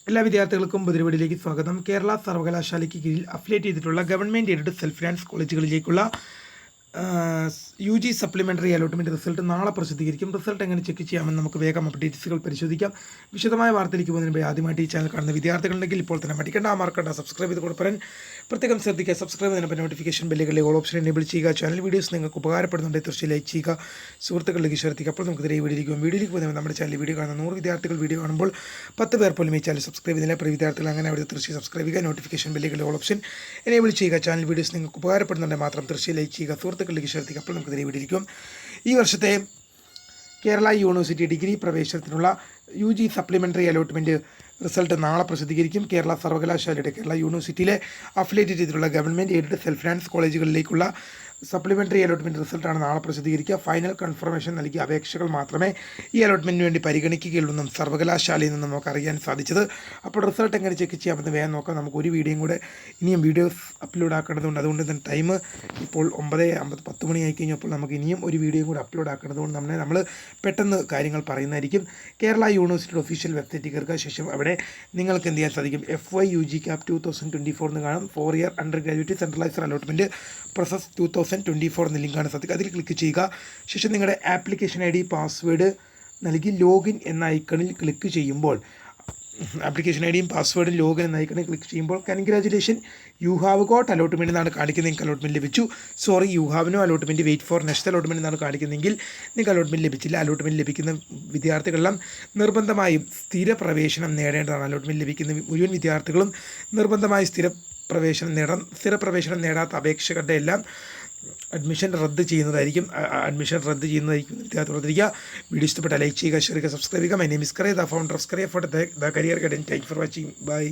എല്ലാ വിദ്യാർത്ഥികൾക്കും പുതിയപടിയിലേക്ക് സ്വാഗതം. കേരള സർവകലാശാലയ്ക്ക് കീഴിൽ അഫിലിയേറ്റ് ചെയ്തിട്ടുള്ള ഗവൺമെൻറ് എയ്ഡഡ് സെൽഫ് ഫിനാൻസ് കോളേജുകളിലേക്കുള്ള UG സപ്ലിമെൻ്ററി അലോട്ട്മെൻറ്റ് റിസൾട്ട് നാളെ പ്രസിദ്ധീകരിക്കും. റിസൾട്ട് എങ്ങനെ ചെക്ക് ചെയ്യാമെന്ന് നമുക്ക് വേഗം അപ്ഡേറ്റ്സുകൾ പരിശോധിക്കാം. വിശദമായ വാർത്തയിലേക്ക് പോകുന്നതിന് ആദ്യമായിട്ട് ഈ ചാനൽ കാണുന്ന വിദ്യാർത്ഥികളുണ്ടെങ്കിൽ ഇപ്പോൾ തന്നെ മടിക്കേണ്ട, മറക്കണ്ട, സബ്സ്ക്രൈബ് ചെയ്ത് കൊടുക്കാൻ പ്രത്യേകം ശ്രദ്ധിക്കുക. സബ്സ്ക്രൈബ് ചെയ്യുന്നതിന് നോട്ടിഫിക്കേഷൻ ബെല്ലുകളിലെ ഓൾ ഓപ്ഷൻ എനേബിൾ ചെയ്യുക. ചാനൽ വീഡിയോസ് നിങ്ങൾക്ക് ഉപകാരപ്പെടുന്നുണ്ടെങ്കിൽ തീർച്ചയായും ലൈക്ക് ചെയ്യുക, സുഹൃത്തുക്കളിലേക്ക് ശ്രദ്ധിക്കുക. അപ്പോൾ നമുക്ക് ഈ വീഡിയോയിലേക്ക് പോകുന്നത് നമ്മുടെ ചാനൽ വീഡിയോ കാണുന്ന 100 വിദ്യാർത്ഥികൾ വീഡിയോ കാണുമ്പോൾ 10 പേർ പോലും ഈ ചാനൽ സബ്സ്ക്രൈബ് ചെയ്യുന്നില്ല. അപ്പോൾ വിദ്യാർത്ഥികൾ അങ്ങനെ അവിടെ തീർച്ചയായും സബ്സ്ക്രൈബ് ചെയ്യുക, നോട്ടിഫിക്കേഷൻ ബെല്ലുകളിലെ ഓൾ ഓപ്ഷൻ എനേബിൾ ചെയ്യുക. ചാനൽ വീഡിയോസ് നിങ്ങൾക്ക് ഉപകാരപ്പെടുന്നുണ്ടെങ്കിൽ മാത്രം തീർച്ചയായും ലൈക്ക് ചെയ്യുക, സുഹൃത്തുക്കളിലേക്ക് ശ്രദ്ധിക്കുക. അപ്പോൾ നമുക്ക് വീഡിയോയിലേക്കും ഈ വർഷത്തെ കേരള യൂണിവേഴ്സിറ്റി ഡിഗ്രി പ്രവേശനത്തിനുള്ള UG സപ്ലിമെൻ്ററി അലോട്ട്മെൻറ്റ് റിസൾട്ട് നാളെ പ്രസിദ്ധീകരിക്കും. കേരള സർവകലാശാലയുടെ കേരള യൂണിവേഴ്സിറ്റിയിലെ അഫിലിയേറ്റ് ചെയ്തിട്ടുള്ള ഗവൺമെൻറ് എയ്ഡഡ് സെൽഫ് ഫിനാൻസ് കോളേജുകളിലേക്കുള്ള സപ്ലിമെൻ്ററി അലോട്ട്മെൻറ്റ് റിസൾട്ടാണ് നാളെ പ്രസിദ്ധീകരിക്കുക. ഫൈനൽ കൺഫർമേഷൻ നൽകിയ അപേക്ഷകൾ മാത്രമേ ഈ അലോട്ട്മെൻറ്റിന് വേണ്ടി പരിഗണിക്കുകയുള്ളൂന്നും സർവകലാശാലയിൽ നിന്നും നമുക്ക് അറിയാൻ സാധിച്ചത്. അപ്പോൾ റിസൾട്ട് എങ്ങനെ ചെക്ക് ചെയ്യാമെന്ന് വേഗം നോക്കാം. നമുക്ക് ഒരു വീഡിയോയും കൂടെ ഇനിയും വീഡിയോസ് അപ്ലോഡ് ആക്കേണ്ടതുണ്ട്. അതുകൊണ്ട് തന്നെ ടൈം ഇപ്പോൾ 9:50 മണിയായി കഴിഞ്ഞപ്പോൾ നമുക്ക് ഇനിയും ഒരു വീഡിയോയും കൂടെ അപ്ലോഡ് ആക്കേണ്ടതുകൊണ്ട് നമ്മൾ പെട്ടെന്ന് കാര്യങ്ങൾ പറയുന്നതായിരിക്കും. കേരള യൂണിവേഴ്സിറ്റിയുടെ ഒഫീഷ്യൽ വെബ്സൈറ്റിൽ കയറുക. ശേഷം അവിടെ നിങ്ങൾക്ക് എന്ത് ചെയ്യാൻ സാധിക്കും, FY/UG CAP 2024 എന്ന് കാണും. 4 year under graduate centralised allotment process 2024 എന്ന ലിങ്കാണ് സാധിക്കുക. അതിൽ ക്ലിക്ക് ചെയ്യുക. ശേഷം നിങ്ങളുടെ ആപ്ലിക്കേഷൻ ID പാസ്വേഡ് നൽകി ലോഗിൻ എന്ന ഐക്കണിൽ ക്ലിക്ക് ചെയ്യുമ്പോൾ ആപ്ലിക്കേഷൻ ഐഡിയും പാസ്വേഡും ലോഗിൻ എന്ന ഐക്കണിൽ ക്ലിക്ക് ചെയ്യുമ്പോൾ congratulation, you have got allotment എന്നാണ് കാണിക്കുന്നത്. നിങ്ങൾക്ക് അലോട്ട്മെൻറ്റ് ലഭിച്ചു. Sorry, you have no allotment, wait for next allotment എന്നാണ് കാണിക്കുന്നതെങ്കിൽ നിങ്ങൾക്ക് അലോട്ട്മെൻറ്റ് ലഭിച്ചില്ല. അലോട്ട്മെൻറ്റ് ലഭിക്കുന്ന വിദ്യാർത്ഥികളെല്ലാം നിർബന്ധമായും സ്ഥിര പ്രവേശനം നേടേണ്ടതാണ്. അലോട്ട്മെൻറ്റ് ലഭിക്കുന്ന മുഴുവൻ വിദ്യാർത്ഥികളും നിർബന്ധമായി സ്ഥിര പ്രവേശനം നേടാത്ത അപേക്ഷകരുടെ എല്ലാം അഡ്മിഷൻ റദ്ദ് ചെയ്യുന്നതായിരിക്കും. വിദ്യാർത്ഥി ഓർത്തിരിക്കുക. വീഡിയോ ഇഷ്ടപ്പെട്ട ലൈക്ക് ചെയ്യുക, ഷെയർ ചെയ്യുക, സബ്സ്ക്രൈബ് ചെയ്യുക. My name is Kariya, the founder of Kariya for the career guidance. Thank for watching. By.